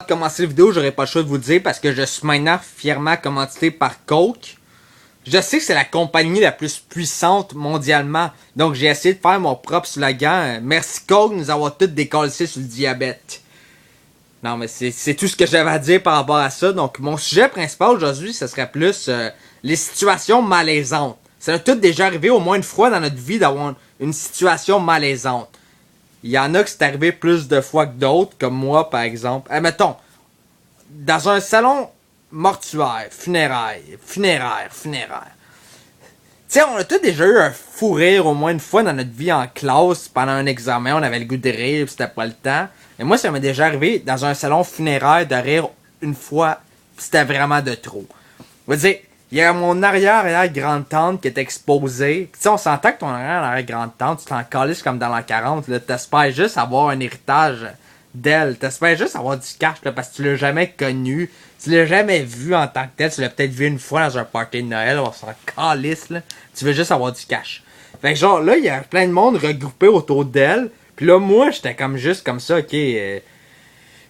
Commencer la vidéo, j'aurais pas le choix de vous le dire parce que je suis maintenant fièrement commandité par Coke. Je sais que c'est la compagnie la plus puissante mondialement, donc j'ai essayé de faire mon propre slogan. Merci Coke de nous avoir tous décollé sur le diabète. Non mais c'est tout ce que j'avais à dire par rapport à ça. Donc mon sujet principal aujourd'hui, ce serait plus les situations malaisantes. Ça a tout déjà arrivé au moins une fois dans notre vie d'avoir une situation malaisante. Il y en a que c'est arrivé plus de fois que d'autres, comme moi par exemple. Mettons, dans un salon mortuaire, funéraire. Tu sais, on a tous déjà eu un fou rire au moins une fois dans notre vie en classe, pendant un examen, on avait le goût de rire, pis c'était pas le temps. Et moi, ça m'est déjà arrivé dans un salon funéraire de rire une fois, pis c'était vraiment de trop. Je veux dire, il y a mon arrière-grande-tante qui est exposée. Tu sais, on s'entend que ton arrière-grande-tante, tu t'en calisses comme dans l'an 40, là. T'espères juste avoir un héritage d'elle. T'espères juste avoir du cash, là, parce que tu l'as jamais connu. Tu l'as jamais vu en tant que tel. Tu l'as peut-être vu une fois dans un party de Noël. On s'en calisse, là. Tu veux juste avoir du cash. Fait que genre, là, il y a plein de monde regroupé autour d'elle. Puis là, moi, j'étais comme juste comme ça, ok.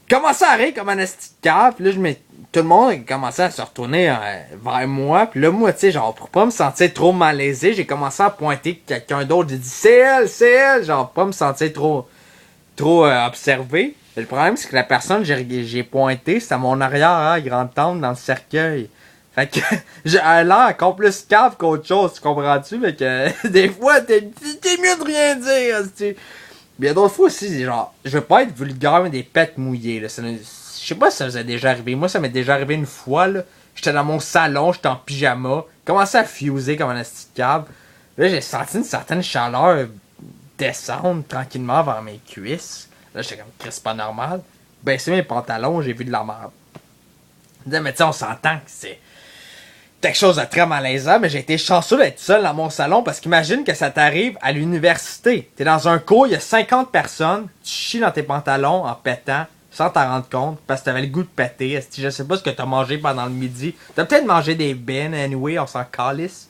Commençais à rire comme un esti de cave. Puis là, tout le monde commençait à se retourner vers moi. Puis là, moi, tu sais, genre, pour pas me sentir trop malaisé, j'ai commencé à pointer quelqu'un d'autre. J'ai dit, c'est elle, genre, pour pas me sentir trop observé. Et le problème, c'est que la personne que j'ai pointé, c'était mon arrière-grande-tante dans le cercueil. Fait que j'ai l'air encore plus cave qu'autre chose, tu comprends-tu? Fait que des fois, t'es mieux de rien dire, tu. Il y a d'autres fois aussi, genre, je veux pas être vulgaire, mais des pets mouillées, là. Je sais pas si ça vous est déjà arrivé. Moi, ça m'est déjà arrivé une fois, là. J'étais dans mon salon, j'étais en pyjama, commençais à fuser comme un asti de câble. Là, j'ai senti une certaine chaleur descendre tranquillement vers mes cuisses. Là, j'étais comme, c'est pas normal. Baisser mes pantalons, j'ai vu de la merde. Mais tu sais, on s'entend que c'est quelque chose de très malaisant, mais j'ai été chanceux d'être seul dans mon salon parce qu'imagine que ça t'arrive à l'université. T'es dans un cours, il y a 50 personnes, tu chies dans tes pantalons en pétant sans t'en rendre compte parce que t'avais le goût de péter. Je sais pas ce que t'as mangé pendant le midi. T'as peut-être mangé des bines, anyway, on s'en calisse.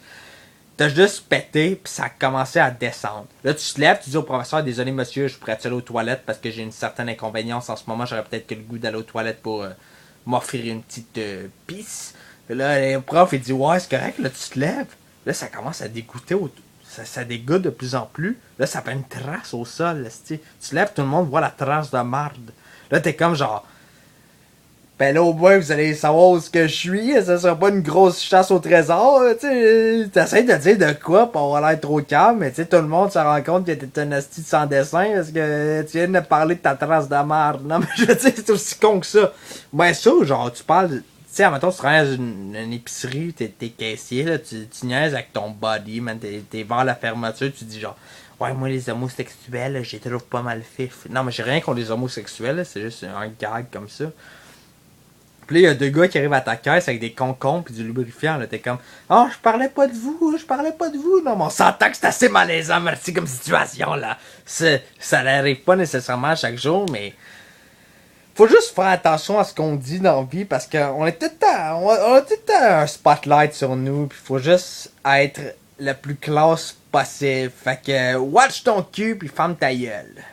T'as juste pété, puis ça a commencé à descendre. Là, tu te lèves, tu dis au professeur, désolé monsieur, je pourrais aller aux toilettes parce que j'ai une certaine inconvénience en ce moment, j'aurais peut-être que le goût d'aller aux toilettes pour m'offrir une petite pisse. Et là, le prof, il dit, ouais, c'est correct, là, tu te lèves. Là, ça commence à dégoûter, ça dégoûte de plus en plus. Là, ça fait une trace au sol, là, tu te lèves, tout le monde voit la trace de marde. Là, t'es comme genre, ben là, au moins, vous allez savoir où ce que je suis. Ça sera pas une grosse chasse au trésor. Tu essaies de dire de quoi pour avoir l'air trop calme. Mais tu sais, tout le monde se rend compte que t'es un asti sans dessin parce que tu viens de parler de ta trace de merde. Non, mais je veux dire, c'est aussi con que ça. Ben ça, genre, tu parles... Tu sais, admettons, tu travailles dans une épicerie, t'es caissier, là, tu niaises avec ton body, man, t'es vers la fermeture, tu dis genre... Ouais, moi, les homosexuels, j'ai toujours pas mal fait. Non, mais j'ai rien contre les homosexuels, c'est juste un gag comme ça. Puis là, il y a deux gars qui arrivent à ta caisse avec des concombres pis du lubrifiant. Là, t'es comme, oh, je parlais pas de vous. Non, mais on s'entend que c'est assez malaisant, merci, comme situation, là. Ça n'arrive pas nécessairement chaque jour, mais faut juste faire attention à ce qu'on dit dans la vie parce qu'on est tout le temps, on a tout le temps un spotlight sur nous, pis faut juste être le plus classe possible. Fait que, watch ton cul pis ferme ta gueule.